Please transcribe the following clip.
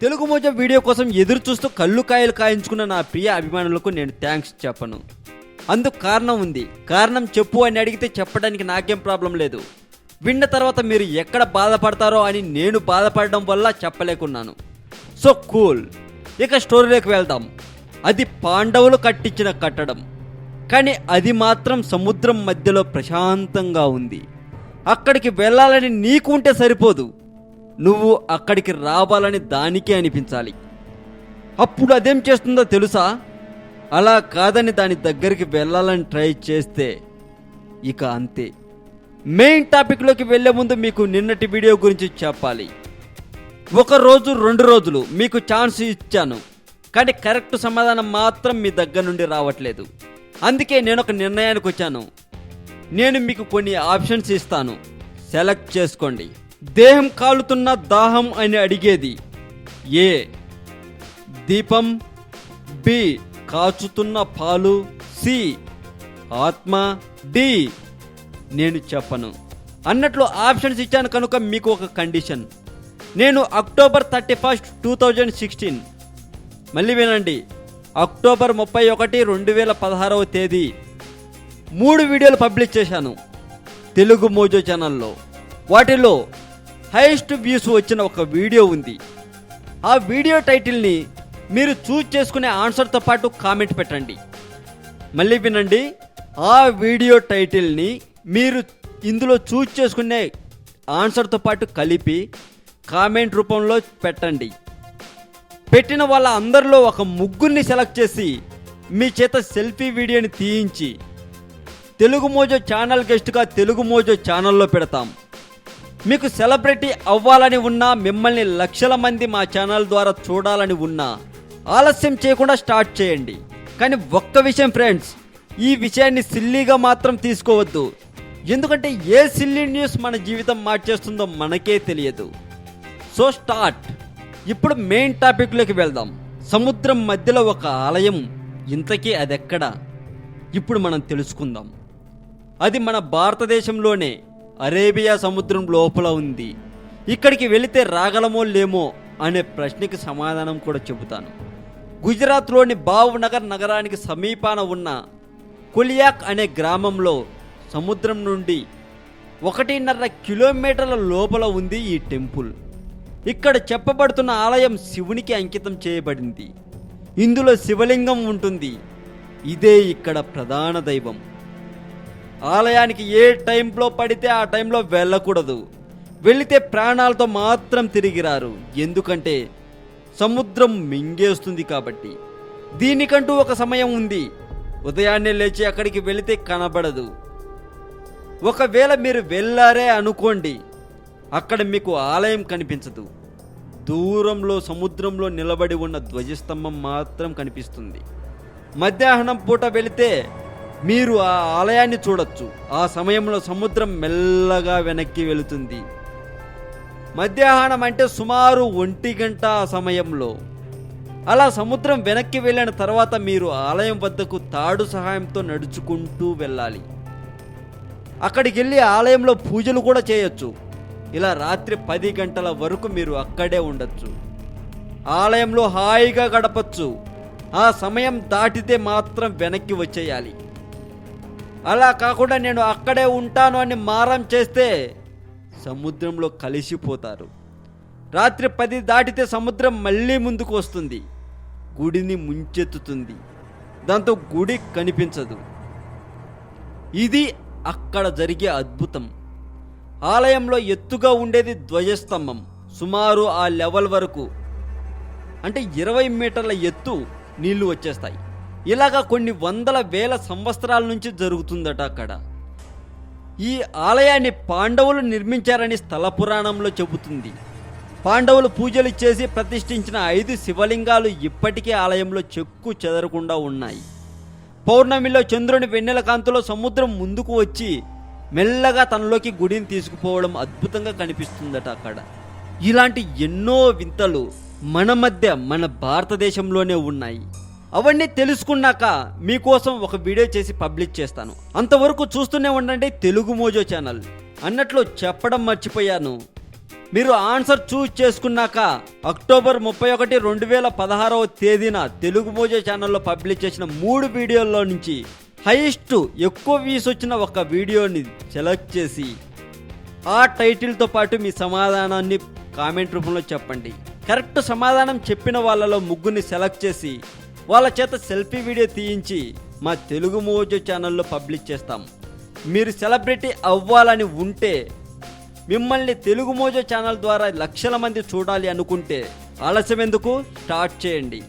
Telugu Mojo video కోసం ఎదురు చూస్తూ కళ్ళు కాయలు కాయించుకున్న నా ప్రియ అభిమానులకు నేను థ్యాంక్స్ చెప్పను. అందుకు కారణం ఉంది. కారణం చెప్పు అని అడిగితే చెప్పడానికి నాకేం ప్రాబ్లం లేదు. విన్న తర్వాత మీరు ఎక్కడ బాధపడతారో అని నేను బాధపడడం వల్ల చెప్పలేకున్నాను. So cool. ఇక స్టోరీలోకి వెళ్దాం. అది పాండవులు కట్టించిన కట్టడం, కానీ అది మాత్రం సముద్రం మధ్యలో ప్రశాంతంగా ఉంది. అక్కడికి వెళ్ళాలని నీకు ఉంటే సరిపోదు, నువ్వు అక్కడికి రావాలని దానికే అనిపించాలి. అప్పుడు అదేం చేస్తుందో తెలుసా? అలా కాదని దాని దగ్గరికి వెళ్ళాలని ట్రై చేస్తే ఇక అంతే. మెయిన్ టాపిక్లోకి వెళ్ళే ముందు మీకు నిన్నటి వీడియో గురించి చెప్పాలి. 1 రోజు 2 రోజులు మీకు ఛాన్స్ ఇచ్చాను, కానీ కరెక్ట్ సమాధానం మాత్రం మీ దగ్గర నుండి రావట్లేదు. అందుకే నేను ఒక నిర్ణయానికి వచ్చాను. నేను మీకు కొన్ని ఆప్షన్స్ ఇస్తాను, సెలెక్ట్ చేసుకోండి. దేహం కాలుతున్న దాహం అని అడిగేది ఏ, దీపం, బి కాచుతున్న పాలు, సి ఆత్మ, డి నేను చెప్పను అన్నట్లు ఆప్షన్స్ ఇచ్చాను. కనుక మీకు ఒక కండిషన్. నేను అక్టోబర్ 31, 2016 మళ్ళీ వినండి, అక్టోబర్ 31, 2016 తేదీ 3 వీడియోలు పబ్లిష్ చేశాను తెలుగు మోజో ఛానల్లో. వాటిలో హైయెస్ట్ వ్యూస్ వచ్చిన ఒక వీడియో ఉంది. ఆ వీడియో టైటిల్ని మీరు చూజ్ చేసుకునే ఆన్సర్తో పాటు కామెంట్ పెట్టండి. మళ్ళీ వినండి, ఆ వీడియో టైటిల్ని మీరు ఇందులో చూజ్ చేసుకునే ఆన్సర్తో పాటు కలిపి కామెంట్ రూపంలో పెట్టండి. పెట్టిన వాళ్ళ అందరిలో ఒక ముగ్గురిని సెలెక్ట్ చేసి మీ చేత సెల్ఫీ వీడియోని తీయించి తెలుగు మోజో ఛానల్ గెస్ట్గా తెలుగు మోజో ఛానల్లో పెడతాం. మీకు సెలబ్రిటీ అవ్వాలని ఉన్నా, మిమ్మల్ని లక్షల మంది మా ఛానల్ ద్వారా చూడాలని ఉన్నా ఆలస్యం చేయకుండా స్టార్ట్ చేయండి. కానీ ఒక్క విషయం ఫ్రెండ్స్, ఈ విషయాన్ని సిల్లీగా మాత్రం తీసుకోవద్దు. ఎందుకంటే ఏ సిల్లీ న్యూస్ మన జీవితం మార్చేస్తుందో మనకే తెలియదు. So start. ఇప్పుడు మెయిన్ టాపిక్లోకి వెళ్దాం. సముద్రం మధ్యలో ఒక ఆలయం, ఇంతకీ అదెక్కడ? ఇప్పుడు మనం తెలుసుకుందాం. అది మన భారతదేశంలోనే అరేబియా సముద్రం లోపల ఉంది. ఇక్కడికి వెళితే రాగలమో లేమో అనే ప్రశ్నకి సమాధానం కూడా చెబుతాను. గుజరాత్లోని భావ్నగర్ నగరానికి సమీపాన ఉన్న కొలియాక్ అనే గ్రామంలో సముద్రం నుండి 1.5 కిలోమీటర్ల లోపల ఉంది ఈ టెంపుల్. ఇక్కడ చెప్పబడుతున్న ఆలయం శివునికి అంకితం చేయబడింది. ఇందులో శివలింగం ఉంటుంది. ఇదే ఇక్కడ ప్రధాన దైవం. ఆలయానికి ఏ టైంలో పడితే ఆ టైంలో వెళ్ళకూడదు. వెళితే ప్రాణాలతో మాత్రం తిరిగి రారు. ఎందుకంటే సముద్రం మింగేస్తుంది కాబట్టి. దీనికంటూ ఒక సమయం ఉంది. ఉదయాన్నే లేచి అక్కడికి వెళితే కనబడదు. ఒకవేళ మీరు వెళ్ళారే అనుకోండి, అక్కడ మీకు ఆలయం కనిపించదు. దూరంలో సముద్రంలో నిలబడి ఉన్న ధ్వజస్తంభం మాత్రం కనిపిస్తుంది. మధ్యాహ్నం పూట వెళితే మీరు ఆ ఆలయాన్ని చూడొచ్చు. ఆ సమయంలో సముద్రం మెల్లగా వెనక్కి వెళుతుంది. మధ్యాహ్నం అంటే సుమారు 1 గంట ఆ సమయంలో. అలా సముద్రం వెనక్కి వెళ్ళిన తర్వాత మీరు ఆలయం వద్దకు తాడు సహాయంతో నడుచుకుంటూ వెళ్ళాలి. అక్కడికి వెళ్ళి ఆలయంలో పూజలు కూడా చేయొచ్చు. ఇలా రాత్రి 10 గంటల వరకు మీరు అక్కడే ఉండొచ్చు. ఆలయంలో హాయిగా గడపచ్చు. ఆ సమయం దాటితే మాత్రం వెనక్కి వచ్చేయాలి. అలా కాకుండా నేను అక్కడే ఉంటాను అని మారం చేస్తే సముద్రంలో కలిసిపోతారు. రాత్రి 10 దాటితే సముద్రం మళ్ళీ ముందుకు వస్తుంది. గుడిని ముంచెత్తుతుంది. దాంతో గుడి కనిపించదు. ఇది అక్కడ జరిగే అద్భుతం. ఆలయంలో ఎత్తుగా ఉండేది ధ్వజస్తంభం. సుమారు ఆ లెవెల్ వరకు, అంటే 20 మీటర్ల ఎత్తు నీళ్లు వచ్చేస్తాయి. ఇలాగా కొన్ని వందల వేల సంవత్సరాల నుంచి జరుగుతుందట అక్కడ. ఈ ఆలయాన్ని పాండవులు నిర్మించారని స్థల పురాణంలో చెబుతుంది. పాండవులు పూజలు చేసి ప్రతిష్ఠించిన 5 శివలింగాలు ఇప్పటికీ ఆలయంలో చెక్కు చెదరకుండా ఉన్నాయి. పౌర్ణమిలో చంద్రుని వెన్నెల కాంతిలో సముద్రం ముందుకు వచ్చి మెల్లగా తనలోకి గుడిని తీసుకుపోవడం అద్భుతంగా కనిపిస్తుందట అక్కడ. ఇలాంటి ఎన్నో వింతలు మన మధ్య, మన భారతదేశంలోనే ఉన్నాయి. అవన్నీ తెలుసుకున్నాక మీకోసం ఒక వీడియో చేసి పబ్లిష్ చేస్తాను. అంతవరకు చూస్తూనే ఉండండి తెలుగు మోజో ఛానల్. అన్నట్లు చెప్పడం మర్చిపోయాను, మీరు ఆన్సర్ చూస్ చేసుకున్నాక అక్టోబర్ 31, 2016వ తేదీన తెలుగు మోజో ఛానల్లో పబ్లిష్ చేసిన 3 వీడియోల్లో నుంచి హైయెస్ట్ ఎక్కువ వ్యూస్ వచ్చిన ఒక వీడియోని సెలెక్ట్ చేసి ఆ టైటిల్తో పాటు మీ సమాధానాన్ని కామెంట్ రూపంలో చెప్పండి. కరెక్ట్ సమాధానం చెప్పిన వాళ్ళలో ముగ్గురిని సెలెక్ట్ చేసి వాళ్ళ చేత సెల్ఫీ వీడియో తీయించి మా తెలుగు మోజో ఛానల్లో పబ్లిష్ చేస్తాం. మీరు సెలబ్రిటీ అవ్వాలని ఉంటే, మిమ్మల్ని తెలుగు మోజో ఛానల్ ద్వారా లక్షల మంది చూడాలి అనుకుంటే ఆలస్యం ఎందుకు, స్టార్ట్ చేయండి.